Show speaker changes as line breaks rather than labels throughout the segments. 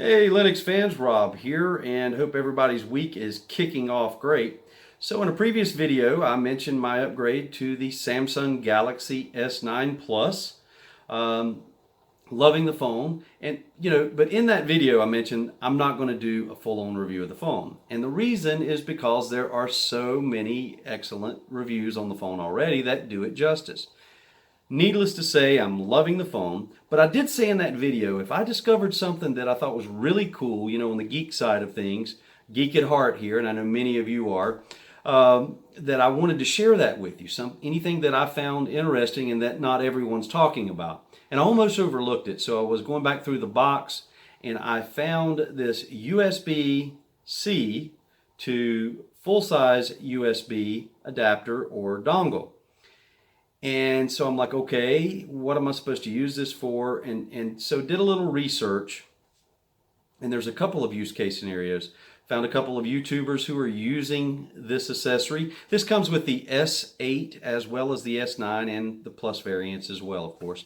Hey Linux fans, Rob here, and hope everybody's week is kicking off great. So in a previous video, I mentioned my upgrade to the Samsung Galaxy S9 Plus. Um, Loving the phone, and but in that video I mentioned I'm not going to do a full-on review of the phone. And the reason is because there are so many excellent reviews on the phone already that do it justice. Needless to say, I'm loving the phone, but I did say in that video, if I discovered something that I thought was really cool, on the geek side of things, geek at heart here, and I know many of you are, that I wanted to share that with you. Anything that I found interesting and that not everyone's talking about. And I almost overlooked it, so I was going back through the box and I found this USB-C to full-size USB adapter or dongle. And so I'm like, okay, what am I supposed to use this for? And so did a little research, and there's a couple of use case scenarios. Found a couple of YouTubers who are using this accessory. This comes with the S8 as well as the S9 and the Plus variants as well, of course.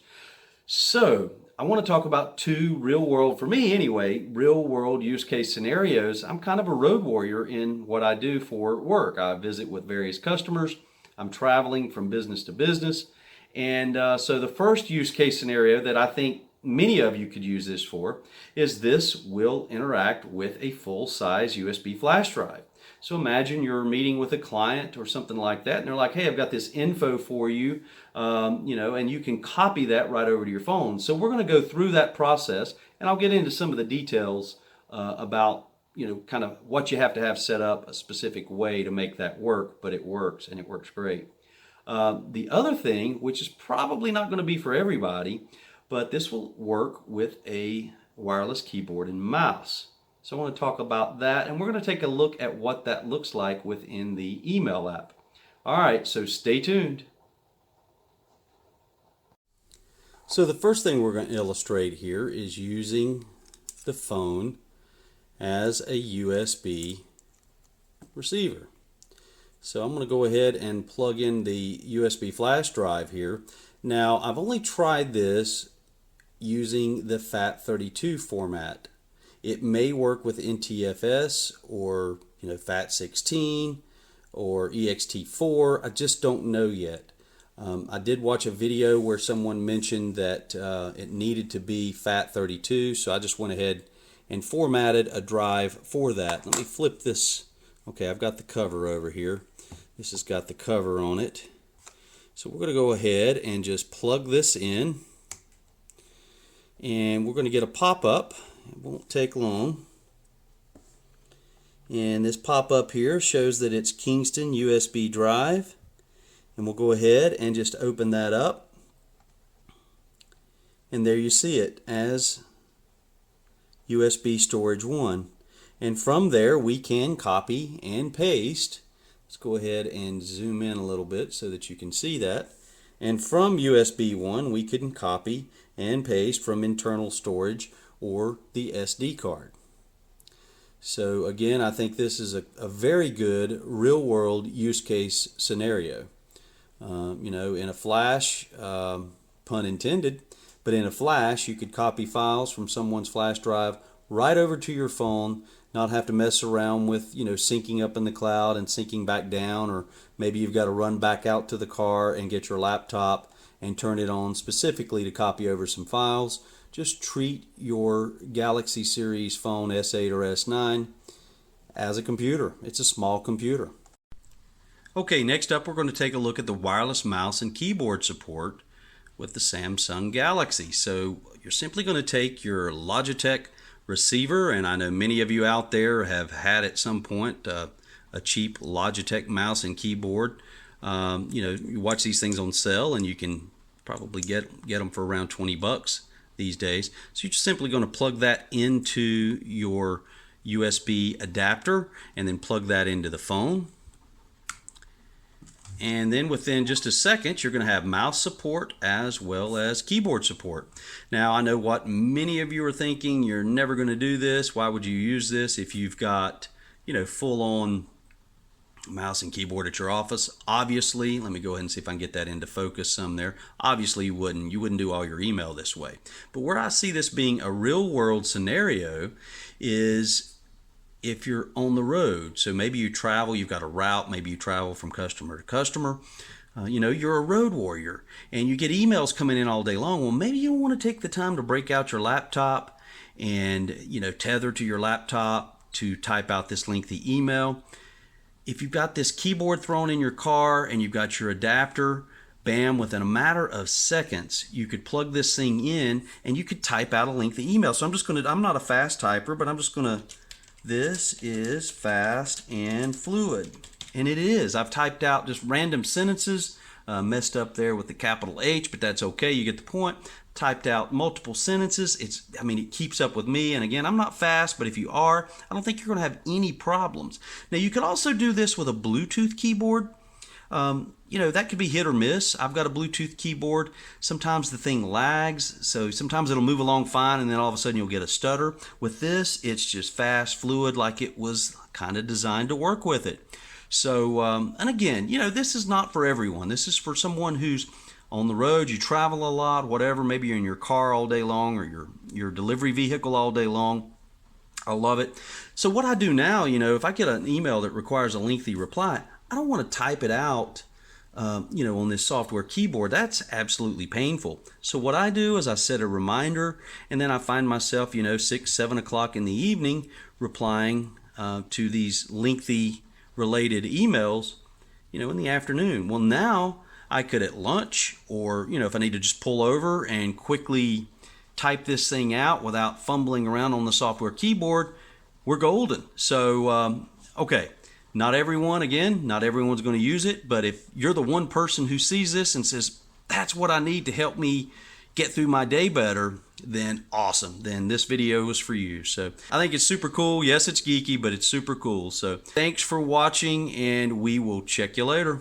So I want to talk about two real world, for me anyway, real world use case scenarios. I'm kind of a road warrior in what I do for work. I visit with various customers. I'm traveling from business to business. And so the first use case scenario that I think many of you could use this for is this will interact with a full-size USB flash drive. So imagine you're meeting with a client or something like that, and they're like, hey, I've got this info for you, and you can copy that right over to your phone. So we're going to go through that process, and I'll get into some of the details about kind of what you have to have set up a specific way to make that work, but it works, and it works great. The other thing, which is probably not going to be for everybody, but this will work with a wireless keyboard and mouse. So I want to talk about that, and we're going to take a look at what that looks like within the email app. All right, so stay tuned. So the first thing we're going to illustrate here is using the phone as a USB receiver. So I'm going to go ahead and plug in the USB flash drive here. Now I've only tried this using the FAT32 format. It may work with NTFS or FAT16 or ext4. I just don't know yet. I did watch a video where someone mentioned that it needed to be FAT32, so I just went ahead and formatted a drive for that. Let me flip this. Okay, I've got the cover over here. This has got the cover on it. So we're going to go ahead and just plug this in. And we're going to get a pop-up. It won't take long. And this pop-up here shows that it's Kingston USB drive. And we'll go ahead and just open that up. And there you see it as USB storage 1, and from there we can copy and paste. Let's go ahead and zoom in a little bit so that you can see that. And from USB 1 we can copy and paste from internal storage or the SD card. So again, I think this is a very good real world use case scenario. In a flash, pun intended, but in a flash, you could copy files from someone's flash drive right over to your phone, not have to mess around with, syncing up in the cloud and syncing back down, or maybe you've got to run back out to the car and get your laptop and turn it on specifically to copy over some files. Just treat your Galaxy series phone S8 or S9 as a computer. It's a small computer. Okay, next up we're going to take a look at the wireless mouse and keyboard support with the Samsung Galaxy. So you're simply going to take your Logitech receiver, and I know many of you out there have had at some point a cheap Logitech mouse and keyboard. You watch these things on sale and you can probably get them for around 20 bucks these days. So you're just simply going to plug that into your USB adapter and then plug that into the phone. And then within just a second, you're going to have mouse support as well as keyboard support. Now, I know what many of you are thinking. You're never going to do this. Why would you use this if you've got, full-on mouse and keyboard at your office. Obviously, let me go ahead and see if I can get that into focus some there. Obviously you wouldn't do all your email this way. But where I see this being a real world scenario is if you're on the road. So maybe you travel, you've got a route, maybe you travel from customer to customer. You're a road warrior and you get emails coming in all day long. Well, maybe you want to take the time to break out your laptop and tether to your laptop to type out this lengthy email. If you've got this keyboard thrown in your car and you've got your adapter, bam, within a matter of seconds, you could plug this thing in and you could type out a lengthy email. So I'm not a fast typer, but I'm just going to, this is fast and fluid. And it is. I've typed out just random sentences, messed up there with the capital H, but that's okay. You get the point. Typed out multiple sentences. It keeps up with me. And again, I'm not fast, but if you are, I don't think you're going to have any problems. Now, you could also do this with a Bluetooth keyboard. That could be hit or miss. I've got a Bluetooth keyboard. Sometimes the thing lags, so sometimes it'll move along fine, and then all of a sudden you'll get a stutter. With this, it's just fast, fluid, like it was kind of designed to work with it. So, and again, this is not for everyone. This is for someone who's on the road, you travel a lot, whatever. Maybe you're in your car all day long or your delivery vehicle all day long. I love it. So what I do now, if I get an email that requires a lengthy reply, I don't want to type it out, on this software keyboard. That's absolutely painful. So what I do is I set a reminder, and then I find myself, 6, 7 o'clock in the evening replying to these lengthy related emails, in the afternoon. Well, now I could at lunch, or if I need to just pull over and quickly type this thing out without fumbling around on the software keyboard, we're golden. So okay, not everyone's going to use it, but if you're the one person who sees this and says, that's what I need to help me get through my day better, then awesome. Then this video is for you. So I think it's super cool. Yes, it's geeky, but it's super cool. So thanks for watching, and we will check you later.